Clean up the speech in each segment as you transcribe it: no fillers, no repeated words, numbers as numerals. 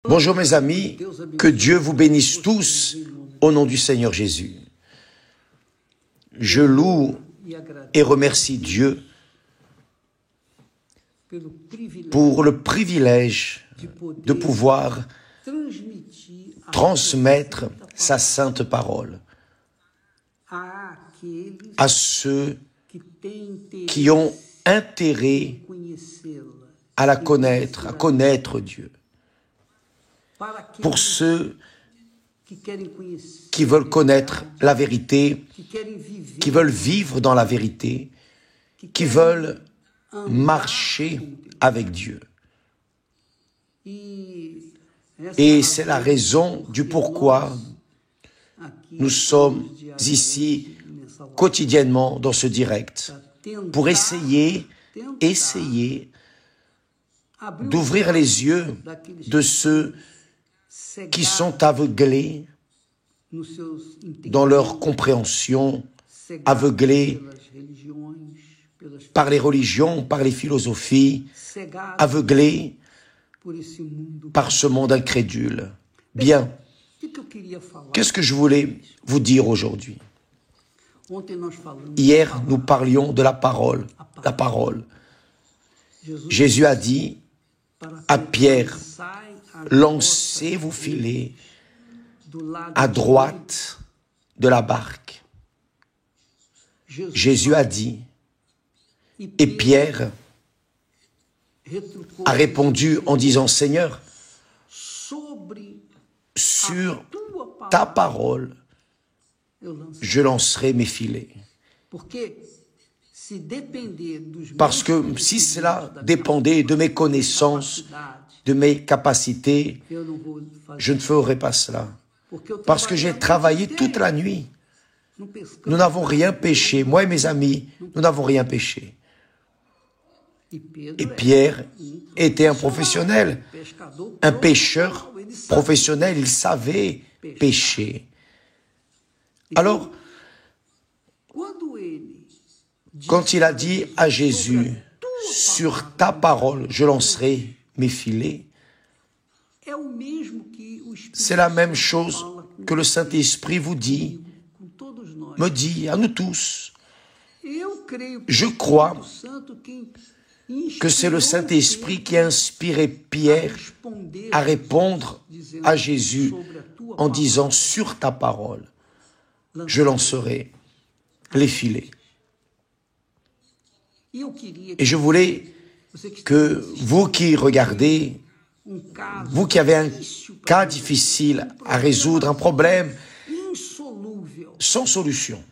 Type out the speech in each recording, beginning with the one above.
Bonjour mes amis, que Dieu vous bénisse tous au nom du Seigneur Jésus. Je loue et remercie Dieu pour le privilège de pouvoir transmettre sa sainte parole à ceux qui ont intérêt à la connaître, à connaître Dieu. Pour ceux qui veulent connaître la vérité, qui veulent vivre dans la vérité, qui veulent marcher avec Dieu. Et c'est la raison du pourquoi nous sommes ici quotidiennement dans ce direct, pour essayer d'ouvrir les yeux de ceux qui sont aveuglés dans leur compréhension, aveuglés par les religions, par les philosophies, aveuglés par ce monde incrédule. Bien, qu'est-ce que je voulais vous dire aujourd'hui? Hier, nous parlions de la parole. La parole. Jésus a dit à Pierre, lancez vos filets à droite de la barque. Jésus a dit, et Pierre a répondu en disant, Seigneur, sur ta parole, je lancerai mes filets. Parce que si cela dépendait de mes connaissances, de mes capacités, je ne ferai pas cela. Parce que j'ai travaillé toute la nuit. Nous n'avons rien péché. Moi et mes amis, nous n'avons rien péché. Et Pierre était un professionnel, un pêcheur professionnel. Il savait pêcher. Alors, quand il a dit à Jésus, sur ta parole, je lancerai mes filets, c'est la même chose que le Saint-Esprit vous dit, me dit à nous tous. Je crois que c'est le Saint-Esprit qui a inspiré Pierre à répondre à Jésus en disant, sur ta parole, je lancerai les filets. Et je voulais que vous qui regardez, vous qui avez un cas difficile à résoudre, un problème sans solution,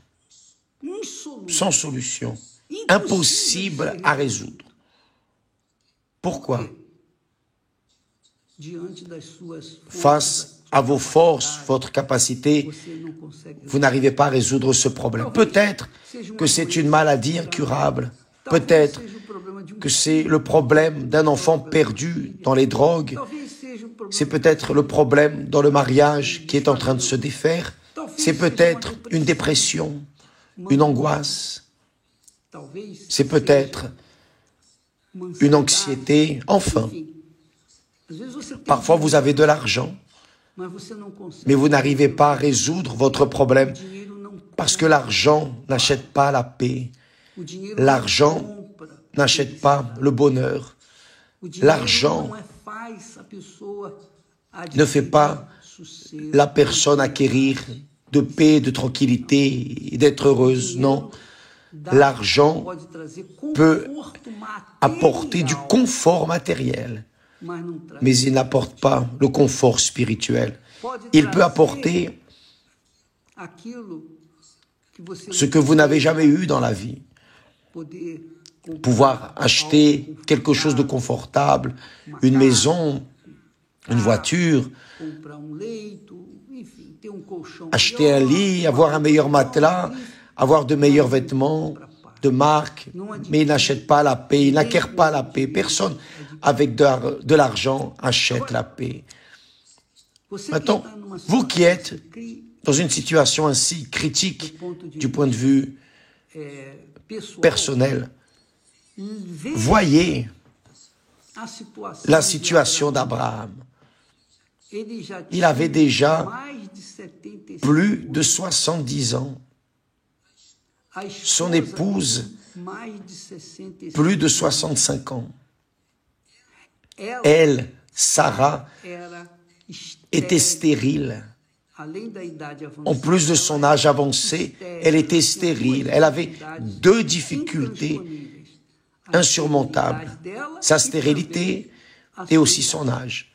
impossible à résoudre. Pourquoi? Face à vos forces, votre capacité, vous n'arrivez pas à résoudre ce problème. Peut-être que c'est une maladie incurable. Peut-être que c'est le problème d'un enfant perdu dans les drogues. C'est peut-être le problème dans le mariage qui est en train de se défaire. C'est peut-être une dépression, une angoisse. C'est peut-être une anxiété. Enfin, parfois vous avez de l'argent, mais vous n'arrivez pas à résoudre votre problème parce que l'argent n'achète pas la paix. L'argent n'achète pas le bonheur. L'argent ne fait pas la personne acquérir de paix, de tranquillité, d'être heureuse. Non, l'argent peut apporter du confort matériel, mais il n'apporte pas le confort spirituel. Il peut apporter ce que vous n'avez jamais eu dans la vie. Pouvoir acheter quelque chose de confortable, une maison, une voiture, acheter un lit, avoir un meilleur matelas, avoir de meilleurs vêtements, de marque, mais il n'achète pas la paix, il n'acquiert pas la paix. Personne avec de l'argent achète la paix. Maintenant, vous qui êtes dans une situation ainsi critique du point de vue personnel, voyez la situation d'Abraham. Il avait déjà plus de 70 ans. Son épouse, plus de 65 ans. Elle, Sarah, était stérile. En plus de son âge avancé, elle était stérile. Elle avait deux difficultés insurmontables, sa stérilité et aussi son âge.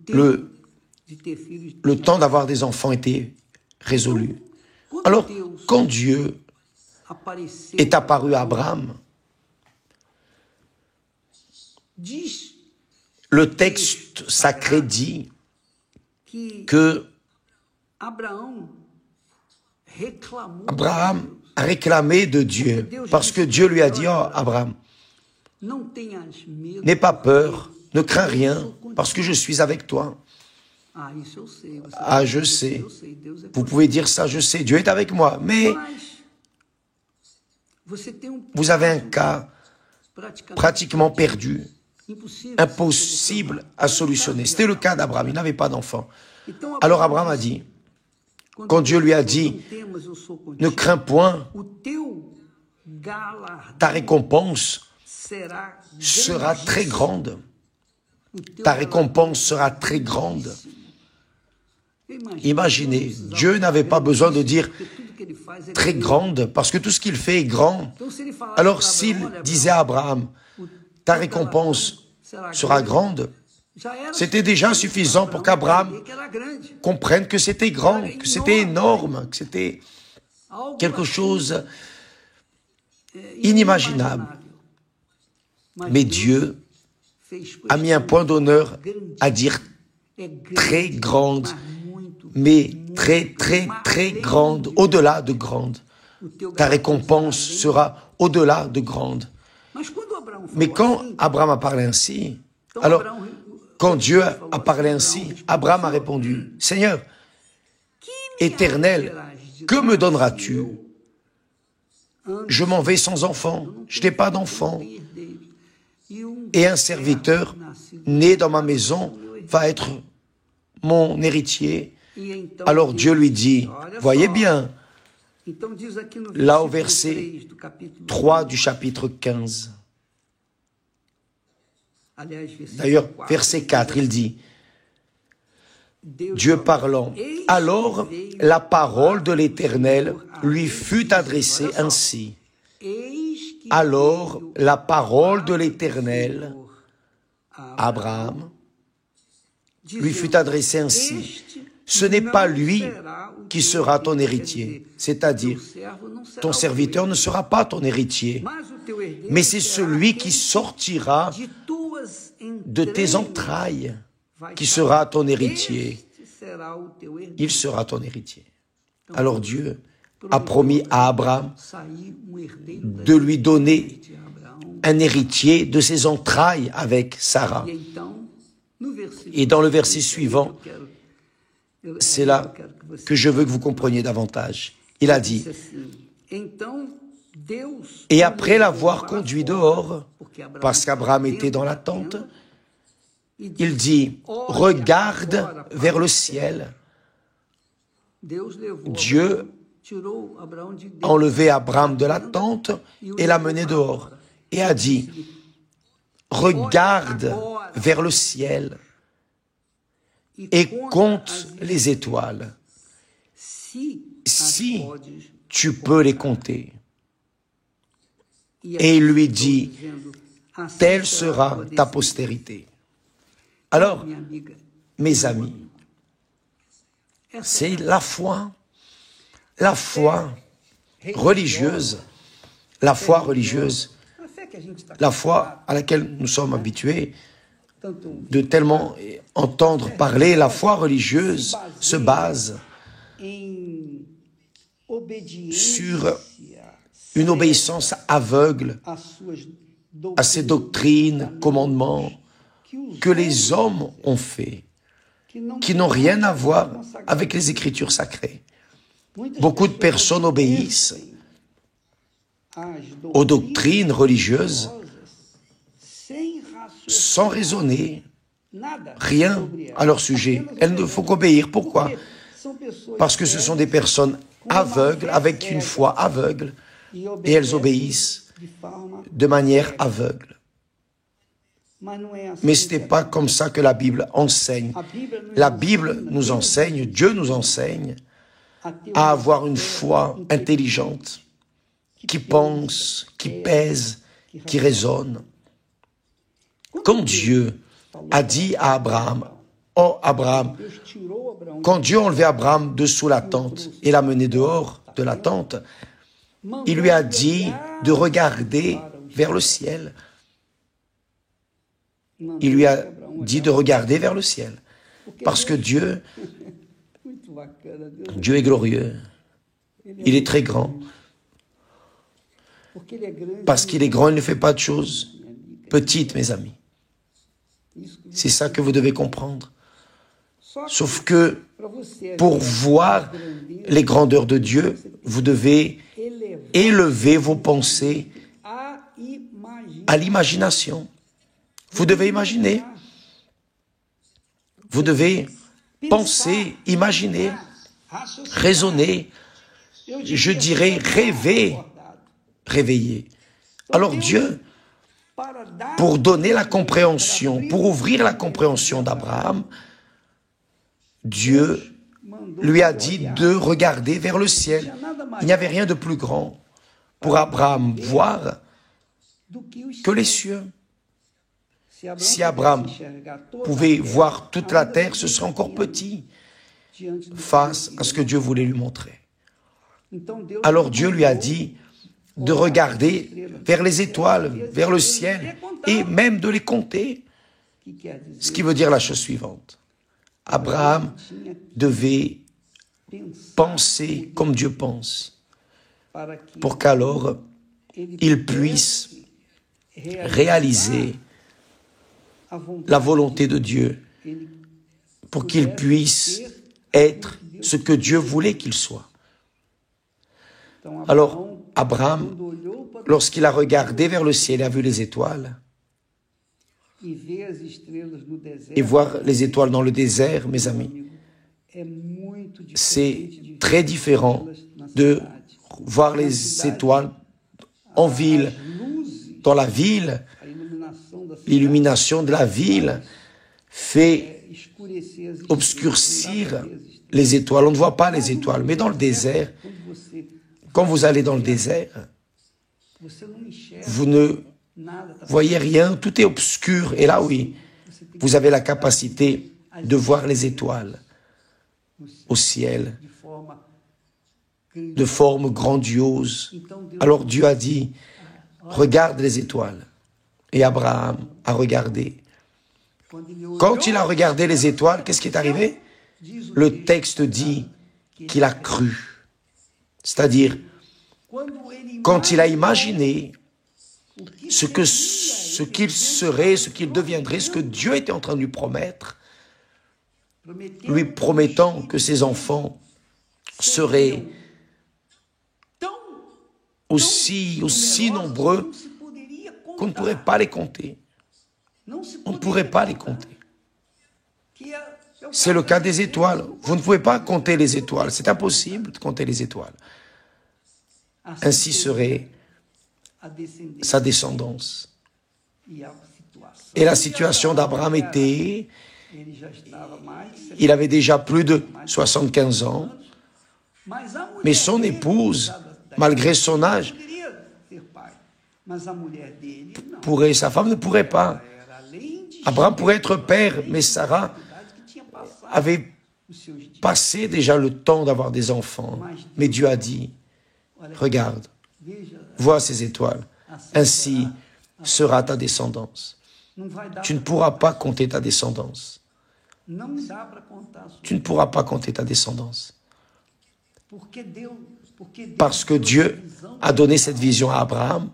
Le temps d'avoir des enfants était résolu. Alors, quand Dieu est apparu à Abraham, le texte sacré dit que Abraham a réclamé de Dieu, parce que Dieu lui a dit, « Oh, Abraham, n'aie pas peur, ne crains rien, parce que je suis avec toi. » Ah, je sais. Vous pouvez dire ça, je sais. Dieu est avec moi. Mais vous avez un cas pratiquement perdu, impossible à solutionner. C'était le cas d'Abraham. Il n'avait pas d'enfant. Alors Abraham a dit, quand Dieu lui a dit, ne crains point, ta récompense sera très grande. Ta récompense sera très grande. Imaginez, Dieu n'avait pas besoin de dire très grande, parce que tout ce qu'il fait est grand. Alors s'il disait à Abraham, ta récompense sera grande, c'était déjà suffisant pour qu'Abraham comprenne que c'était grand, que c'était énorme, que c'était quelque chose inimaginable. Mais Dieu a mis un point d'honneur à dire très grande, mais très, très, très grande, au-delà de grande. Ta récompense sera au-delà de grande. Mais quand Abraham a parlé ainsi, alors, quand Dieu a parlé ainsi, Abraham a répondu, « Seigneur, Éternel, que me donneras-tu? Je m'en vais sans enfant, je n'ai pas d'enfant. Et un serviteur né dans ma maison va être mon héritier. » Alors Dieu lui dit, voyez bien, là au verset 3 du chapitre 15. D'ailleurs, verset 4, il dit, Dieu parlant, « Alors la parole de l'Éternel lui fut adressée ainsi. Alors la parole de l'Éternel, Abraham, lui fut adressée ainsi. Ce n'est pas lui qui sera ton héritier, c'est-à-dire, ton serviteur ne sera pas ton héritier, mais c'est celui qui sortira de tes entrailles qui sera ton héritier. Il sera ton héritier. » Alors Dieu a promis à Abraham de lui donner un héritier de ses entrailles avec Sarah. Et dans le verset suivant, c'est là que je veux que vous compreniez davantage. Il a dit, « Et après l'avoir conduit dehors, parce qu'Abraham était dans la tente, il dit, « Regarde vers le ciel. » Dieu a enlevé Abraham de la tente et l'a mené dehors. Et a dit, « Regarde vers le ciel et compte les étoiles, si tu peux les compter. » Et il lui dit, « Telle sera ta postérité. » Alors, mes amis, c'est la foi religieuse, la foi à laquelle nous sommes habitués de tellement entendre parler. La foi religieuse se base sur une obéissance aveugle à ces doctrines, commandements que les hommes ont faits, qui n'ont rien à voir avec les Écritures sacrées. Beaucoup de personnes obéissent aux doctrines religieuses sans raisonner rien à leur sujet. Elles ne font qu'obéir. Pourquoi? Parce que ce sont des personnes aveugles, avec une foi aveugle, et elles obéissent de manière aveugle. Mais ce n'est pas comme ça que la Bible enseigne. La Bible nous enseigne, Dieu nous enseigne à avoir une foi intelligente, qui pense, qui pèse, qui raisonne. Quand Dieu a dit à Abraham, « Oh Abraham », quand Dieu a enlevé Abraham de sous la tente et l'a mené dehors de la tente, il lui a dit de regarder vers le ciel. Il lui a dit de regarder vers le ciel. Parce que Dieu est glorieux. Il est très grand. Parce qu'il est grand, il ne fait pas de choses petites, mes amis. C'est ça que vous devez comprendre. Sauf que pour voir les grandeurs de Dieu, vous devez élever vos pensées à l'imagination. Vous devez imaginer. Vous devez penser, imaginer, raisonner, je dirais rêver, réveiller. Alors Dieu, pour donner la compréhension, pour ouvrir la compréhension d'Abraham, Dieu lui a dit de regarder vers le ciel. Il n'y avait rien de plus grand pour Abraham voir que les cieux. Si Abraham pouvait voir toute la terre, ce serait encore petit face à ce que Dieu voulait lui montrer. Alors Dieu lui a dit de regarder vers les étoiles, vers le ciel, et même de les compter. Ce qui veut dire la chose suivante. Abraham devait penser comme Dieu pense, pour qu'alors il puisse réaliser la volonté de Dieu, pour qu'il puisse être ce que Dieu voulait qu'il soit. Alors, Abraham, lorsqu'il a regardé vers le ciel et a vu les étoiles, et voir les étoiles dans le désert, mes amis, c'est très différent de voir les étoiles en ville. Dans la ville, l'illumination de la ville fait obscurcir les étoiles. On ne voit pas les étoiles. Mais dans le désert, quand vous allez dans le désert, vous ne voyez rien, tout est obscur. Et là, oui, vous avez la capacité de voir les étoiles au ciel, de forme grandiose. Alors Dieu a dit, regarde les étoiles. Et Abraham a regardé. Quand il a regardé les étoiles, qu'est-ce qui est arrivé? Le texte dit qu'il a cru. C'est-à-dire, quand il a imaginé ce qu'il serait, ce qu'il deviendrait, ce que Dieu était en train de lui promettre, lui promettant que ses enfants seraient aussi nombreux qu'on ne pourrait pas les compter. On ne pourrait pas les compter. C'est le cas des étoiles. Vous ne pouvez pas compter les étoiles. C'est impossible de compter les étoiles. Ainsi serait sa descendance. Et la situation d'Abraham était, il avait déjà plus de 75 ans, mais son épouse, malgré son âge, sa femme ne pourrait pas. Abraham pourrait être père, mais Sarah avait passé déjà le temps d'avoir des enfants. Mais Dieu a dit, regarde, vois ces étoiles, ainsi sera ta descendance. Tu ne pourras pas compter ta descendance. Tu ne pourras pas compter ta descendance. Parce que Dieu a donné cette vision à Abraham.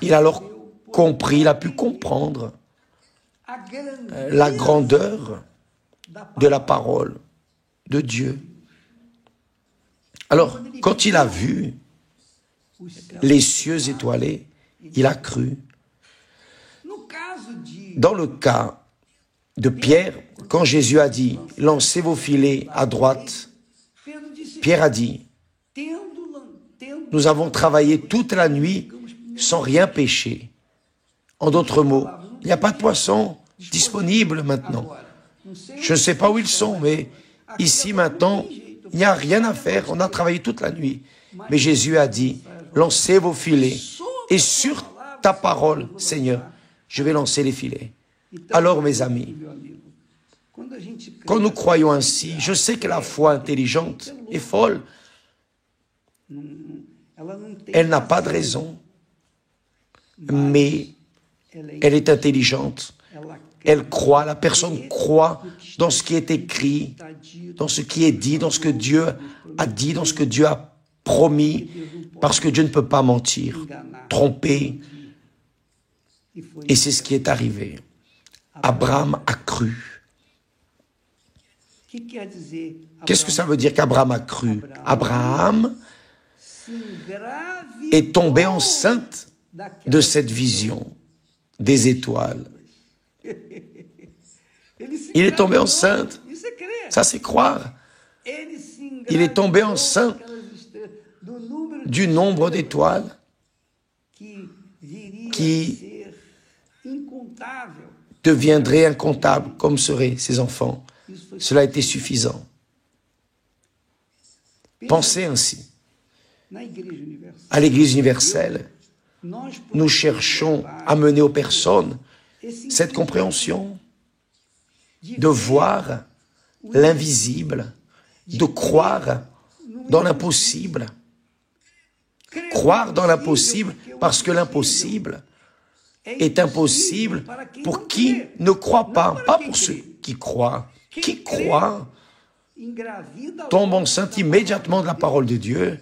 Il a alors compris, il a pu comprendre la grandeur de la parole de Dieu. Alors, quand il a vu les cieux étoilés, il a cru. Dans le cas de Pierre, quand Jésus a dit « Lancez vos filets à droite », Pierre a dit « Nous avons travaillé toute la nuit sans rien pêcher. » En d'autres mots, il n'y a pas de poissons disponibles maintenant. Je ne sais pas où ils sont, mais ici maintenant, il n'y a rien à faire. On a travaillé toute la nuit. Mais Jésus a dit « Lancez vos filets. » Et sur ta parole, Seigneur, je vais lancer les filets. Alors, mes amis, quand nous croyons ainsi, je sais que la foi intelligente est folle. Elle n'a pas de raison, mais elle est intelligente. Elle croit, la personne croit dans ce qui est écrit, dans ce qui est dit, dans ce que Dieu a dit, dans ce que Dieu a promis, parce que Dieu ne peut pas mentir, tromper. Et c'est ce qui est arrivé. Abraham a cru. Qu'est-ce que ça veut dire qu'Abraham a cru? Abraham est tombé enceinte de cette vision des étoiles. Il est tombé enceinte. Ça, c'est croire. Il est tombé enceinte du nombre d'étoiles qui deviendrait incontable, comme seraient ses enfants. Cela a été suffisant. Pensez ainsi. À l'Église universelle, nous cherchons à mener aux personnes cette compréhension de voir l'invisible, de croire dans l'impossible. Croire dans l'impossible parce que l'impossible est impossible pour qui ne croit pas, pas pour ceux qui croient. Qui croit tombe enceinte immédiatement de la parole de Dieu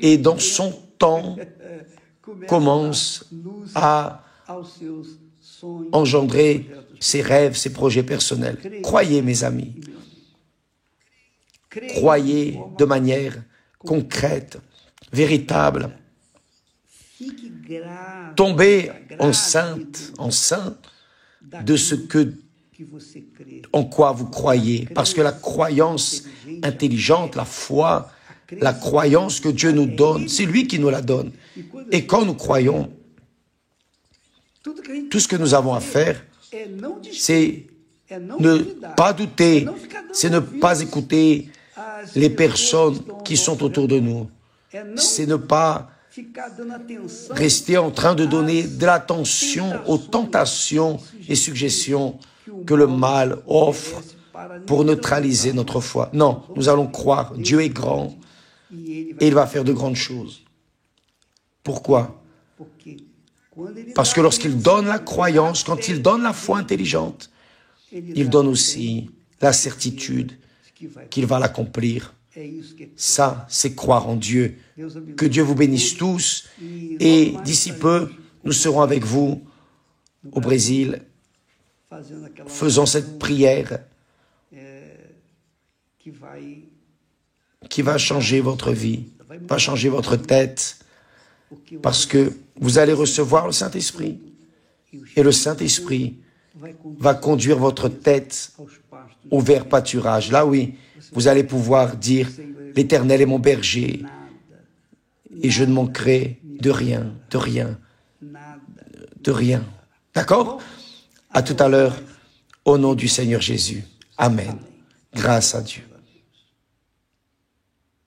et dans son temps commence à engendrer ses rêves, ses projets personnels. Croyez, mes amis. Croyez de manière concrète, véritable. Tombez enceinte de ce en quoi vous croyez. Parce que la croyance intelligente, la foi, la croyance que Dieu nous donne, c'est lui qui nous la donne. Et quand nous croyons, tout ce que nous avons à faire, c'est ne pas douter, c'est ne pas écouter les personnes qui sont autour de nous. C'est ne pas rester en train de donner de l'attention aux tentations et suggestions que le mal offre pour neutraliser notre foi. Non, nous allons croire, Dieu est grand et il va faire de grandes choses. Pourquoi? Parce que lorsqu'il donne la croyance, quand il donne la foi intelligente, il donne aussi la certitude qu'il va l'accomplir. Ça, c'est croire en Dieu. Que Dieu vous bénisse tous. Et d'ici peu, nous serons avec vous au Brésil, faisant cette prière qui va changer votre vie, va changer votre tête, parce que vous allez recevoir le Saint-Esprit. Et le Saint-Esprit va conduire votre tête au vert pâturage. Là, oui, vous allez pouvoir dire « L'Éternel est mon berger et je ne manquerai de rien, de rien, de rien. » D'accord? À tout à l'heure, au nom du Seigneur Jésus. Amen. Grâce à Dieu.